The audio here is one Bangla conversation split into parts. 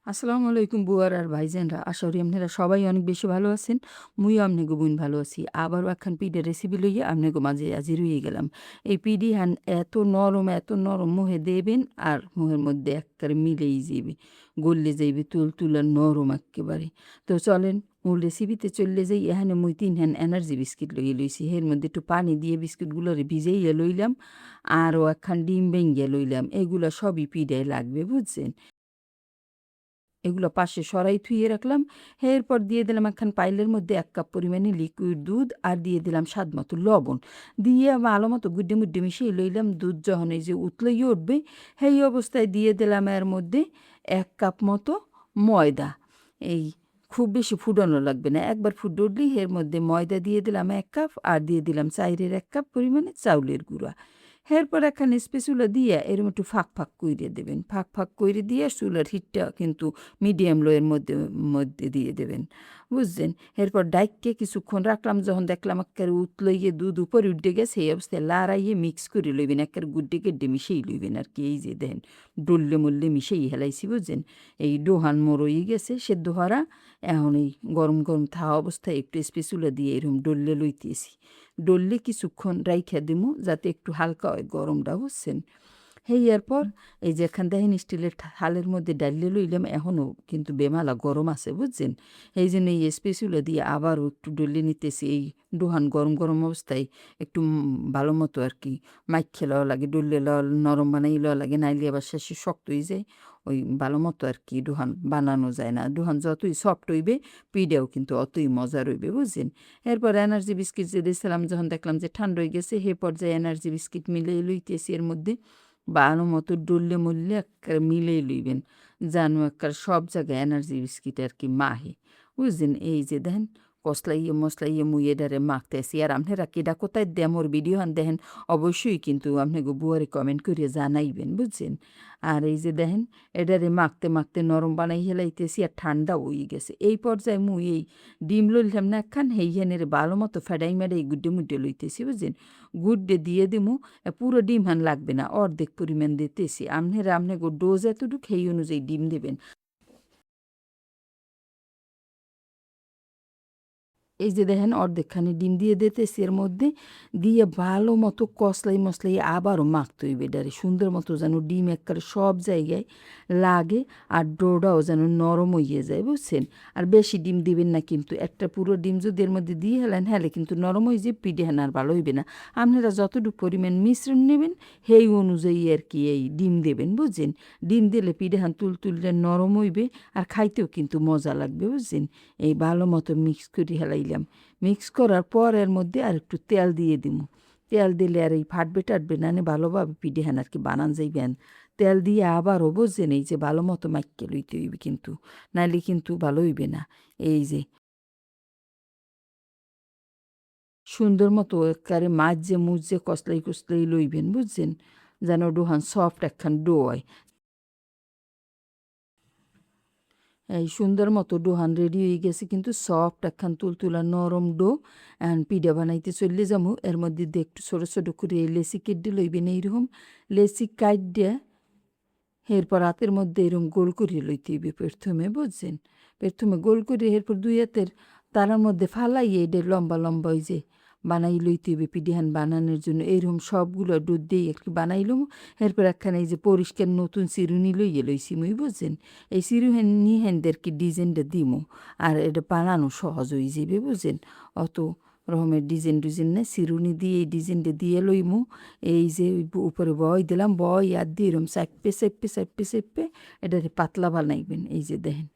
আসসালামু আলাইকুম বুয়ার আর ভাইজানরা। আশা করি আপনারা সবাই অনেক বেশি ভালো আছেন। মুইও আমনেগো বোন ভালো আছি। আবারও একখান পিঠা রেসিপি লইয়া আমনেগো মাঝে হাজির হয়ে গেলাম। এই পিঠি হান এত নরম মুহে দেবেন আর মুহের মধ্যে এক্কারে মিলেই যাইবে, গললে যাইবে তুলতুলা নরম এক্কেবারে। তো চলেন মূল রেসিপিতে চললে যাই। এখানে মুই 3 হ্যান এনার্জি বিস্কিট লইয়া লইছি। এর মধ্যে একটু পানি দিয়ে বিস্কিটগুলোরে ভিজাইয়া লইলাম। আরও একখান ডিম ভেঙ্গিয়া লইলাম। এগুলা সবই পিঠায় লাগবে, বুঝছেন? এগুলো পাশে সরাই থুইয়ে রাখলাম। এরপর দিয়ে দিলাম একখান পাইলের মধ্যে 1 কাপ পরিমাণে লিকুইড দুধ আর দিয়ে দিলাম স্বাদ মতো লবণ। দিয়ে ভালো মতো গুড্ডে মুড্ডে মিশিয়ে লইলাম। দুধ যখন এই যে উতলাইয়া উঠবে, সেই অবস্থায় দিয়ে দিলাম এর মধ্যে 1 কাপ মতো ময়দা। এই খুব বেশি ফুটানো লাগবে না, একবার ফুটে উঠলেই এর মধ্যে ময়দা দিয়ে দিলাম 1 কাপ আর দিয়ে দিলাম চাইরের 1 কাপ পরিমাণে চাউলের গুঁড়া। এরপর একখান স্পেচুলা দিয়ে এরম একটু ফাঁক ফাঁক কইরে দেবেন। ফাঁক ফাঁক কইরে দিয়ে চুলার হিটটা কিন্তু মিডিয়াম লোয়ের মধ্যে মধ্যে দিয়ে দেবেন, বুঝছেন? এরপর ডাইককে কিছুক্ষণ রাখলাম। যখন দেখলাম একেবারে উতলাইয়ে দুধ উপরে উঠে গেছে, এই অবস্থায় লাড়াইয়ে মিক্স করে লইবেন, একেবারে গুড্ডে গেড্ডে মিশিয়ে লইবেন আর কি। এই যে দেখেন ডললে মল্লে মিশিয়ে হেলাইছি, বুঝছেন? এই ডোহান মরই গেছে সেদ্ধ হরা। এখন এই গরম গরম থাকা অবস্থায় একটু স্পেচুলা দিয়ে এরকম ডললে লইতেছি। ডললে কিছুক্ষণ রাইখা দিমু যাতে একটু হালকা হয় গরমটা, বুঝছেন? এরপর এই যে এখান দেখেন স্টিলের থালের মধ্যে ডাইলে লইলাম, এখনও কিন্তু বেমালা গরম আছে, বুঝছেন? এই জন্য এই স্পেচুলা দিয়ে আবারও একটু ডলে নিতেছি। এই ডোহান গরম গরম অবস্থায় একটু ভালো মতো আর কি মাইখে লওয়া লাগে, ডললে লওয়া নরম বানাই লওয়া লাগে, নাইলে আবার শেষে শক্ত হয়ে যায়। ওই ভালো মতো আর কি ডোহান বানানো যায় না। ডোহান যতই সফট হইবে পিঠাও কিন্তু অতই মজার হইবে, বুঝছেন? এরপর এনার্জি বিস্কিট যে দিয়েছিলাম, যখন দেখলাম যে ঠান্ডা হয়ে গেছে, হে পর্যায়ে এনার্জি বিস্কিট মিলিয়ে লইতেছি এর মধ্যে। ভালো মতো ডললে মললে একটা মিলেই লইবেন, জানো একটা সব জায়গায় এনার্জি বিস্কিট আর কি মাহে, বুঝছেন? এই যে দেখেন কসলাইয়ে মশলাইয়ে মুই এডারে মাখতেছি। আর আপনারা কেডা কোথায় দেমোর ভিডিও হান দেখেন অবশ্যই কিন্তু আপনাকে বুয়ারে কমেন্ট করিয়ে জানাইবেন, বুঝছেন? আর এই যে দেখেন এডারে মাখতে মাখতে নরম বানাই হেলাইতেছি আর ঠান্ডা হয়ে গেছে। এই পর্যায়ে মুই এই ডিম লইলাম না একখান, হেনের ভালো মতো ফেডাই মেডাই গুড্ডে মুড্ডে লইতেছি, বুঝছেন? গুড্ডে দিয়ে দিমু। পুরো ডিম হান লাগবে না, অর্ধেক পরিমাণ দিতেছি। আপনাকে ডোজ এতটুকু সেই অনুযায়ী ডিম দেবেন। এই যে দেখেন অর্ধেকখানি ডিম দিয়ে দিতেছি এর মধ্যে। দিয়ে ভালো মতো কষলাই মশলাই আবারও মাখতে হইবে এটারে সুন্দর মতো, যেন ডিম একেবারে সব জায়গায় লাগে আর ডোটাও যেন নরম হইয়ে যায়, বুঝছেন? আর বেশি ডিম দিবেন না কিন্তু। একটা পুরো ডিম যদি এর মধ্যে দিয়ে হেলেন হেলে কিন্তু নরম হয়ে যে পিঠে হেন আর ভালো হইবে না। আপনারা যতটুকু পরিমাণ মিশ্রণ নেবেন সেই অনুযায়ী আর কি এই ডিম দেবেন, বুঝছেন? ডিম দিলে পিঠে হান তুলতুলে নরম হইবে আর খাইতেও কিন্তু মজা লাগবে, বুঝছেন? এই ভালো মতো মিক্স করে হেলাইলাম। মিক্স করার পর এর মধ্যে আর একটু তেল দিয়ে দিমু। তেল দিলে আর এই ফাটবে টাটবে না, ভালোভাবে পিঠে হেন আর কি বানান যাইবেন। তেল দিয়ে আবারও, বুঝছেন? এই যে ভালো মতো মাইকে লইতে হইবে কিন্তু, নাইলে কিন্তু ভালো হইবে না। এই যে সুন্দর মতো একেবারে মাঝে মুজে কসলাই কসলাই লইবেন, বুঝছেন? যেন ডোহান সফট একখান ডো হয়। এই সুন্দর মতো ডোহান রেডি হয়ে গেছে কিন্তু সফট একখান তুলতুলা নরম ডো। এখন পিঠা বানাইতে চললে যাবো। এর মধ্যে দিয়ে একটু ছোটো ছোটো করে লেসি কেটে লইবেন, এইরকম লেসি কাট দিয়ে এরপর হাতের মধ্যে এরকম গোল করিয়ে লইতে হইবে প্রথমে, বুঝছেন? প্রথমে গোল করে এরপর দুই হাতের তারার মধ্যে ফালাইয়ে এটা লম্বা লম্বা ওই যে বানাই লইতে হইবে পিডিহান বানানোর জন্য। এইরকম সবগুলো দুধ দিয়ে একটু বানাইলুম। এরপর একখানে এই যে পরিষ্কার নতুন চিরুনি লইয়ে লইছি মুই, বুঝছেন? এই চিরুনি হ্যানদেরকে ডিজাইনটা দিমু আর এটা বানানো সহজ হয়ে যাবে, বুঝছেন? অত রকমের ডিজাইন না, চিরুনি দিয়ে এই ডিজাইনটা দিয়ে লইমু। এই যে উপরে বয় দিলাম, বয় আর দিয়ে এরম চাপে চাপে চাপে চাপে এটারে পাতলা বানাইবেন। এই যে দেখেন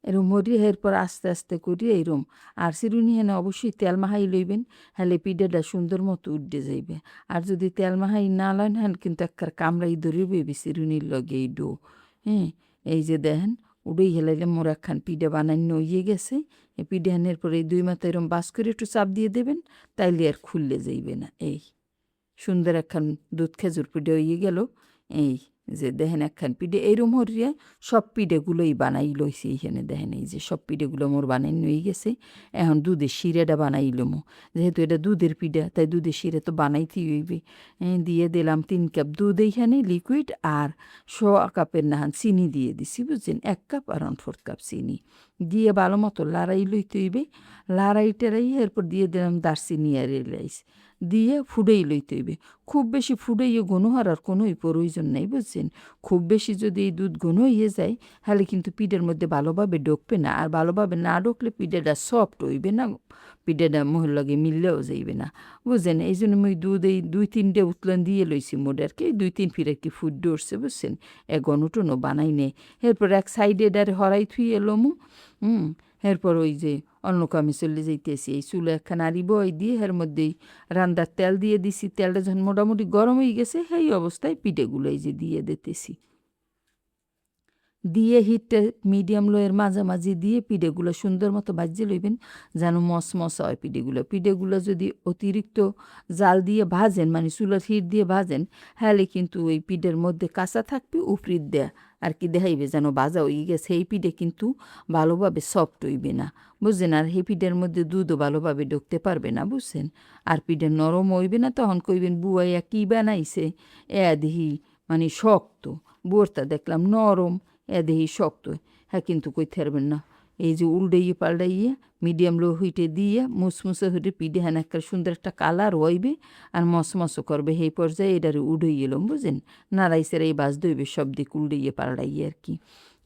এরম মরিয়ে এরপর আস্তে আস্তে করি এইরম। আর চিরুনি এনে অবশ্যই তেল মাহাই লইবেন, হলে পিঠাটা সুন্দর মতো উঠে যাইবে। আর যদি তেল মাহাই না লন হ্যান কিন্তু একবার কামড়াই ধরিবে চিরুনির লগে এই ডো। হ্যাঁ, এই যে দেখেন উড়েই হেলাইলে মোর একখান পিঠা বানানো হইয়ে গেছে। এই পিঠা হানের পরে এই দুই মাথা এরম বাস করে একটু চাপ দিয়ে দেবেন, তাইলে আর খুললে যাইবে না। এই সুন্দর একখান দুধ খেজুর পিঠা হইয়ে গেল। এই যে দেখেন একখান পিঠে এইরকম হরিয়ে সব পিঠেগুলোই বানাই লইছি এইখানে দেখেন এই যে সব পিঠেগুলো মোর বানাই নিয়ে গেছে এখন দুধের শিরাটা বানাই লমো যেহেতু এটা দুধের পিঠা তাই দুধের শিরা তো বানাইতেই হইবে দিয়ে দিলাম 3 কাপ দুধ এইখানে লিকুইড আর 1 কাপের নাহান চিনি দিয়ে দিছি বুঝছেন 1 কাপ আর 1/4 কাপ চিনি দিয়ে ভালো মতো লাড়াই লইতে হইবে লাড়াই টেরাই এরপর দিয়ে দিলাম দারচিনি আর এলাইচ দিয়ে ফুডেই লইতে হইবে খুব বেশি ফুডাইয়ে ঘন হওয়ার কোনোই প্রয়োজন নেই বুঝছেন খুব বেশি যদি এই দুধ ঘন হয়ে যায় তাহলে কিন্তু পিঠের মধ্যে ভালোভাবে ঢুকবে না আর ভালোভাবে না ঢুকলে পিঠেটা সফট হইবে না পিঠেটা মোহের লগে মিললেও যাইবে না বুঝছেন এই জন্য আমি দুধ এই 2-3টে উতলান দিয়ে লইছি মোটে আর কি 2-3 ফির আর কি ফুড ডরছে বুঝছেন ঘনটনও বানাই নেই এরপর এক সাইডে ডারে হরাই থুই এলোমু এরপর ওই যে অন্য কামে চলে যাইতেছি এই চুলে একখান আরি বই দিয়ে এর মধ্যেই রান্দার তেল দিয়ে দিছি তেলটা যখন মোটামুটি গরম হয়ে গেছে সেই অবস্থায় পিঠেগুলো এই যে দিয়ে দিতেছি দিয়ে হিটটা মিডিয়াম লোয়ের মাঝামাঝি দিয়ে পিঠেগুলো সুন্দর মতো ভাজিয়ে লইবেন যেন মস হয় পিঠেগুলো যদি অতিরিক্ত জাল দিয়ে ভাজেন মানে চুলার হিট দিয়ে ভাজেন হলে কিন্তু ওই পিঠের মধ্যে কাঁচা থাকবে উপরিত দেয়া আর কি দেখাইবে যেন ভাজা হয়ে গেছে এই পিঠে কিন্তু ভালোভাবে সফট হইবে না বুঝছেন আর এই পিঠের মধ্যে দুধও ভালোভাবে ঢুকতে পারবে না বুঝছেন আর পিঠে নরম হইবে না তখন কইবেন বুয়াইয়া কী বানাইছে দেখি মানে শক্ত বুয়ারটা দেখলাম নরম দেহি শক্ত হ্যাঁ কিন্তু কই থারবেন না এই যে উল্টাইয়ে পাল্টাইয়ে মিডিয়াম লো হইটে দিয়ে মুসমুসে হইটে পিঠে হ্যাঁ একটা সুন্দর একটা কালার হইবে আর মসমসো করবে সেই পর্যায়ে এটারে উড়ে এলাম বুঝেন নাড়াইসের এই বাজ দইবে সব দিক উল্টাইয়ে পাল্টাইয়ে আর কি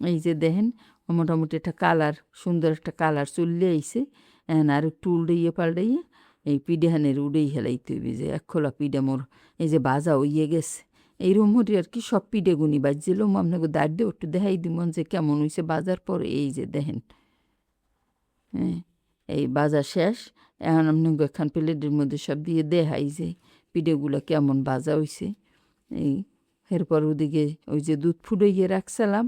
এই যে দেখেন মোটামুটি একটা কালার সুন্দর একটা কালার চললে আইসে আর একটু উল্টাইয়ে পাল্টাইয়ে এই পিঠে হানের উড়েই হেলাইতে হইবে যে এক খোলা পিঠে মোর এই যে বাজা হইয়ে গেছে এইরকম হরি আর কি সব পিঠে গুনি বাজছিলাম আপনাকে দাঁড় দিয়ে একটু দেখাই দিব যে কেমন হয়েছে বাজার পরে এই যে দেখেন হ্যাঁ এই বাজার শেষ এখন আপনাকে এখান প্লেটের মধ্যে সব দিয়ে দেখাই যে পিঠেগুলো কেমন বাজা হয়েছে এই এরপর ওদিকে ওই যে দুধ ফুটাইয়ে রাখছিলাম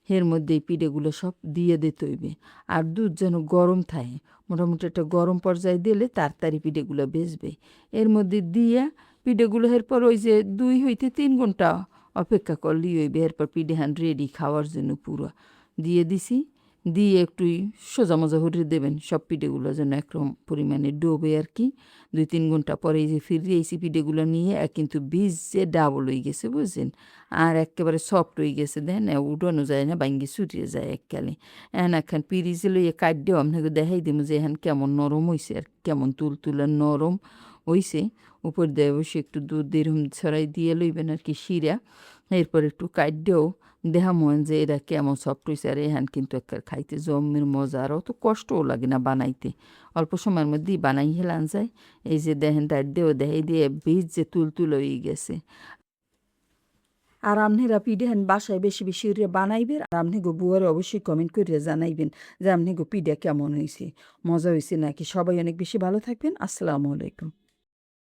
এর মধ্যে এই পিঠেগুলো সব দিয়ে দিতে হইবে আর দুধ যেন গরম থাকে মোটামুটি একটা গরম পর্যায়ে দিলে তাড়াতাড়ি পিঠেগুলো বেজবে এর মধ্যে দিয়ে পিঠেগুলো এরপর ওই যে 2 হইতে 3 ঘন্টা অপেক্ষা করলেই হইবে এরপর পিঠে হান রেডি খাওয়ার জন্য পুরো দিয়ে দিছি দিয়ে একটু সোজা মজা হরিয়ে দেবেন সব পিঠেগুলো যেন একরকম পরিমাণে ডোবে আর কি 2-3 ঘন্টা পরে এই যে ফিরে এসি পিঠেগুলো নিয়ে কিন্তু বীজ যে ডাবল হয়ে গেছে বুঝছেন আর একেবারে সফট হয়ে গেছে দেন উঠানো যায় না ভাঙ্গি ছুটিয়ে যায় এককালে একখান পিরিজে লইয়ে কাটলেও আপনাকে দেখাই দিব যে এখন কেমন নরম হয়েছে আর কেমন তুলতুলার নরম হয়েছে উপর দিয়ে অবশ্যই একটু দুধ এরকম ছড়াই দিয়ে লইবেন আর কি শিরা এরপর একটু কাটলেও দেহা মন যে এরা কেমন সফট হয়েছে আর এহান কিন্তু একটা খাইতে জমের মজা আর অত কষ্টও লাগে না বানাইতে অল্প সময়ের মধ্যেই বানাই হেলান যায় এই যে দেখেন তার দেও দেখাই দিয়ে বীজ যে তুলতুল হয়ে গেছে আর আপনারা পিঠে বাসায় বেশি বেশি বানাইবেন আর আপনি বুয়ারে অবশ্যই কমেন্ট করে জানাইবেন যে আপনি পিঠা কেমন হয়েছে মজা হয়েছে নাকি সবাই অনেক বেশি ভালো থাকবেন আসসালামু আলাইকুম